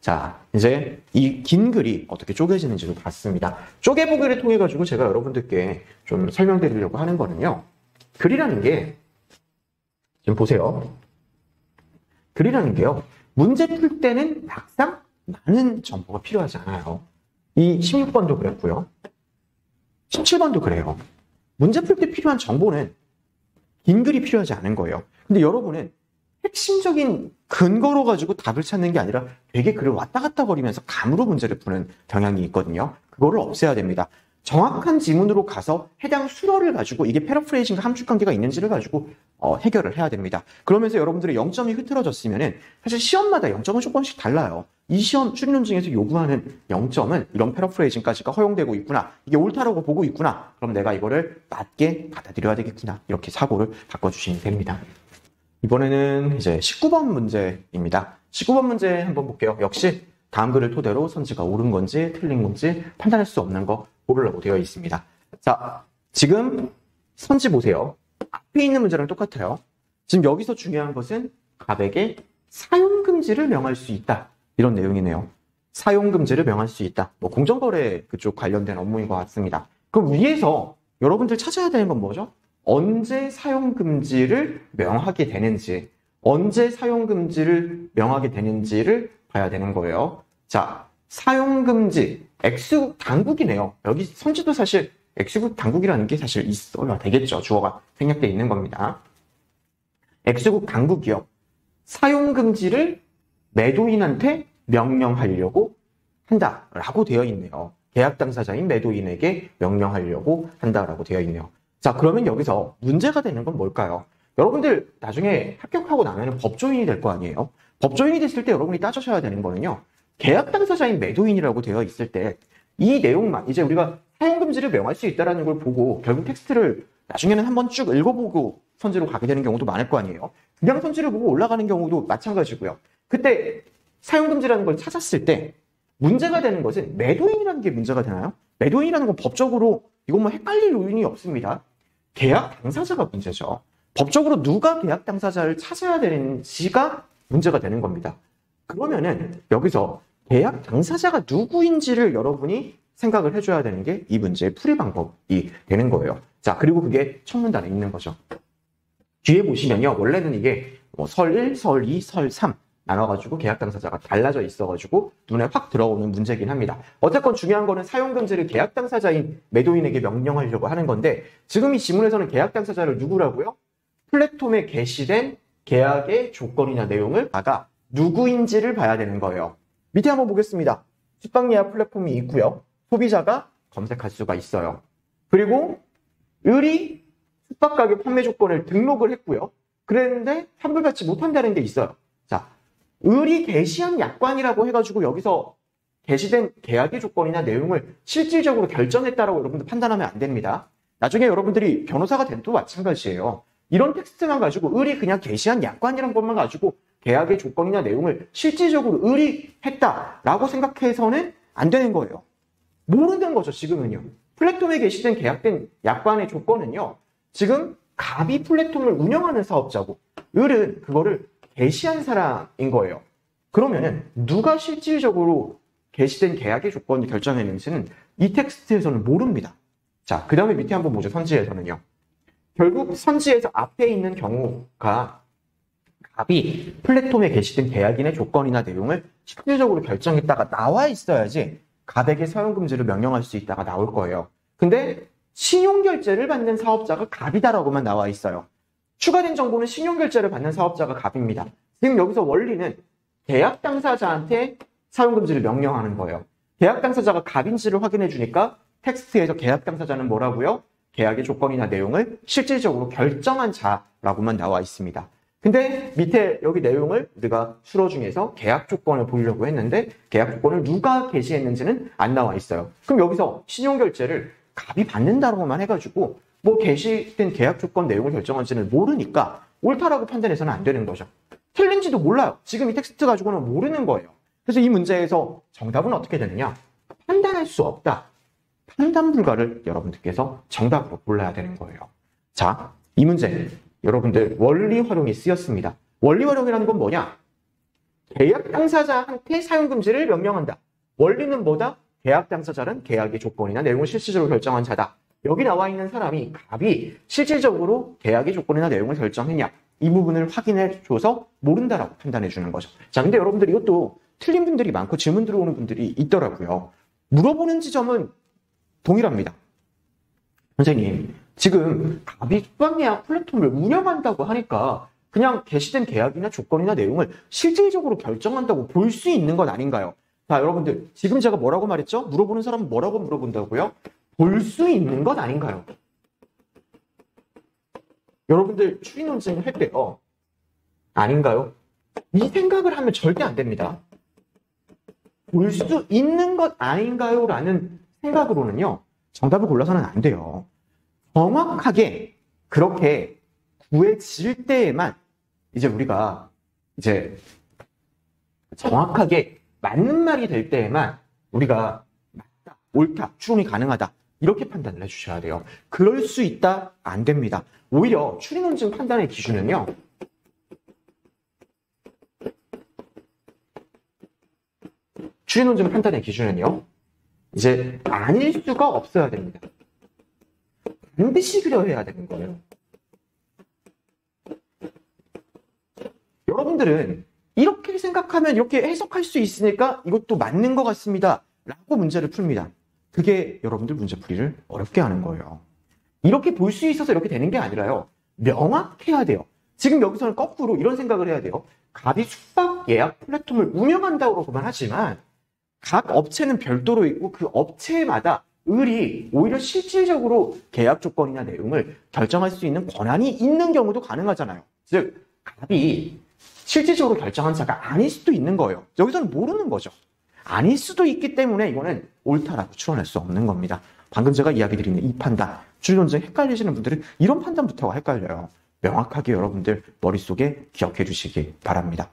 자, 이제 이 긴 글이 어떻게 쪼개지는지도 봤습니다. 쪼개보기를 통해 가지고 제가 여러분들께 좀 설명드리려고 하는 거는요. 글이라는 게 지금 보세요. 글이라는 게요. 문제 풀 때는 막상 많은 정보가 필요하지 않아요. 이 16번도 그랬고요. 17번도 그래요. 문제 풀 때 필요한 정보는 긴 글이 필요하지 않은 거예요. 근데 여러분은 핵심적인 근거로 가지고 답을 찾는 게 아니라 되게 글을 왔다 갔다 거리면서 감으로 문제를 푸는 경향이 있거든요. 그거를 없애야 됩니다. 정확한 지문으로 가서 해당 수어를 가지고 이게 패러프레이징과 함축관계가 있는지를 가지고 해결을 해야 됩니다. 그러면서 여러분들의 0점이 흐트러졌으면 사실 시험마다 0점은 조금씩 달라요. 이 시험 추리논증에서 요구하는 0점은 이런 패러프레이징까지가 허용되고 있구나. 이게 옳다라고 보고 있구나. 그럼 내가 이거를 맞게 받아들여야 되겠구나. 이렇게 사고를 바꿔주시면 됩니다. 이번에는 이제 19번 문제입니다. 19번 문제 한번 볼게요. 역시 다음 글을 토대로 선지가 옳은 건지 틀린 건지 판단할 수 없는 거 고르라고 되어 있습니다. 자, 지금 선지 보세요. 앞에 있는 문제랑 똑같아요. 지금 여기서 중요한 것은 갑에게 사용금지를 명할 수 있다. 이런 내용이네요. 사용금지를 명할 수 있다. 뭐 공정거래 그쪽 관련된 업무인 것 같습니다. 그럼 위에서 여러분들 찾아야 되는 건 뭐죠? 언제 사용금지를 명하게 되는지, 언제 사용금지를 명하게 되는지를 봐야 되는 거예요. 자, 사용금지, X국 당국이네요. 여기 선지도 사실 X국 당국이라는 게 사실 있어야 되겠죠. 주어가 생략되어 있는 겁니다. X국 당국이요. 사용금지를 매도인한테 명령하려고 한다라고 되어 있네요. 계약 당사자인 매도인에게 명령하려고 한다라고 되어 있네요. 자, 그러면 여기서 문제가 되는 건 뭘까요? 여러분들 나중에 합격하고 나면 법조인이 될 거 아니에요? 법조인이 됐을 때 여러분이 따져셔야 되는 거는요. 계약 당사자인 매도인이라고 되어 있을 때 이 내용만 이제 우리가 사용금지를 명할 수 있다는 걸 보고 결국 텍스트를 나중에는 한번 쭉 읽어보고 선지로 가게 되는 경우도 많을 거 아니에요? 그냥 선지를 보고 올라가는 경우도 마찬가지고요. 그때 사용금지라는 걸 찾았을 때 문제가 되는 것은 매도인이라는 게 문제가 되나요? 매도인이라는 건 법적으로 이건 뭐 헷갈릴 요인이 없습니다. 계약 당사자가 문제죠. 법적으로 누가 계약 당사자를 찾아야 되는지가 문제가 되는 겁니다. 그러면은 여기서 계약 당사자가 누구인지를 여러분이 생각을 해줘야 되는 게 이 문제의 풀이 방법이 되는 거예요. 자, 그리고 그게 청문단에 있는 거죠. 뒤에 보시면요. 원래는 이게 설 1, 설 2, 설 3 나눠가지고 계약 당사자가 달라져 있어가지고 눈에 확 들어오는 문제긴 합니다. 어쨌건 중요한 거는 사용금지를 계약 당사자인 매도인에게 명령하려고 하는 건데 지금 이 지문에서는 계약 당사자를 누구라고요? 플랫폼에 게시된 계약의 조건이나 내용을 봐가 누구인지를 봐야 되는 거예요. 밑에 한번 보겠습니다. 숙박 예약 플랫폼이 있고요. 소비자가 검색할 수가 있어요. 그리고 을이 숙박가격 판매 조건을 등록을 했고요. 그랬는데 환불받지 못한다는 게 있어요. 자, 을이 게시한 약관이라고 해가지고 여기서 게시된 계약의 조건이나 내용을 실질적으로 결정했다라고 여러분들 판단하면 안 됩니다. 나중에 여러분들이 변호사가 돼도 마찬가지예요. 이런 텍스트만 가지고 을이 그냥 게시한 약관이란 것만 가지고 계약의 조건이나 내용을 실질적으로 을이 했다라고 생각해서는 안 되는 거예요. 모르는 거죠, 지금은요. 플랫폼에 게시된 계약된 약관의 조건은요. 지금 갑이 플랫폼을 운영하는 사업자고 을은 그거를 게시한 사람인 거예요. 그러면은 누가 실질적으로 게시된 계약의 조건을 결정했는지는 이 텍스트에서는 모릅니다. 자, 그 다음에 밑에 한번 보죠. 선지에서는요. 결국 선지에서 앞에 있는 경우가 갑이 플랫폼에 게시된 계약인의 조건이나 내용을 실질적으로 결정했다가 나와 있어야지 갑에게 사용금지를 명령할 수 있다가 나올 거예요. 근데 신용결제를 받는 사업자가 갑이다라고만 나와 있어요. 추가된 정보는 신용결제를 받는 사업자가 갑입니다. 지금 여기서 원리는 계약 당사자한테 사용금지를 명령하는 거예요. 계약 당사자가 갑인지를 확인해 주니까 텍스트에서 계약 당사자는 뭐라고요? 계약의 조건이나 내용을 실질적으로 결정한 자라고만 나와 있습니다. 근데 밑에 여기 내용을 우리가 수로 중에서 계약 조건을 보려고 했는데 계약 조건을 누가 게시했는지는 안 나와 있어요. 그럼 여기서 신용결제를 갑이 받는다고만 해가지고 뭐 게시된 계약 조건 내용을 결정한지는 모르니까 옳다라고 판단해서는 안 되는 거죠. 틀린지도 몰라요. 지금 이 텍스트 가지고는 모르는 거예요. 그래서 이 문제에서 정답은 어떻게 되느냐? 판단할 수 없다. 판단 불가를 여러분들께서 정답으로 골라야 되는 거예요. 자, 이 문제 여러분들 원리 활용이 쓰였습니다. 원리 활용이라는 건 뭐냐? 계약 당사자한테 사용 금지를 명령한다. 원리는 뭐다? 계약 당사자는 계약의 조건이나 내용을 실질적으로 결정한 자다. 여기 나와 있는 사람이 갑이 실질적으로 계약의 조건이나 내용을 결정했냐? 이 부분을 확인해 줘서 모른다라고 판단해 주는 거죠. 자, 근데 여러분들 이것도 틀린 분들이 많고 질문 들어오는 분들이 있더라고요. 물어보는 지점은 동일합니다. 선생님, 지금 갑이 숙박예약 플랫폼을 운영한다고 하니까 그냥 게시된 계약이나 조건이나 내용을 실질적으로 결정한다고 볼 수 있는 것 아닌가요? 자, 여러분들, 지금 제가 뭐라고 말했죠? 물어보는 사람은 뭐라고 물어본다고요? 볼 수 있는 것 아닌가요? 여러분들 추리 논쟁 할 때요. 아닌가요? 이 생각을 하면 절대 안 됩니다. 볼 수 있는 것 아닌가요? 라는 생각으로는요. 정답을 골라서는 안 돼요. 정확하게 그렇게 구해질 때에만 이제 우리가 이제 정확하게 맞는 말이 될 때에만 우리가 맞다, 옳다, 추론이 가능하다 이렇게 판단을 해주셔야 돼요. 그럴 수 있다, 안 됩니다. 오히려 추리 논증 판단의 기준은요. 추리 논증 판단의 기준은요. 이제 아닐 수가 없어야 됩니다. 반드시 그려야 되는 거예요. 여러분들은 이렇게 생각하면 이렇게 해석할 수 있으니까 이것도 맞는 것 같습니다. 라고 문제를 풉니다. 그게 여러분들 문제풀이를 어렵게 하는 거예요. 이렇게 볼 수 있어서 이렇게 되는 게 아니라요. 명확해야 돼요. 지금 여기서는 거꾸로 이런 생각을 해야 돼요. 갑이 숙박 예약 플랫폼을 운영한다고만 하지만 각 업체는 별도로 있고 그 업체마다 을이 오히려 실질적으로 계약 조건이나 내용을 결정할 수 있는 권한이 있는 경우도 가능하잖아요. 즉 갑이 실질적으로 결정한 자가 아닐 수도 있는 거예요. 여기서는 모르는 거죠. 아닐 수도 있기 때문에 이거는 옳다라고 추론할 수 없는 겁니다. 방금 제가 이야기 드리는 이 판단, 추리 논쟁 헷갈리시는 분들은 이런 판단부터가 헷갈려요. 명확하게 여러분들 머릿속에 기억해 주시기 바랍니다.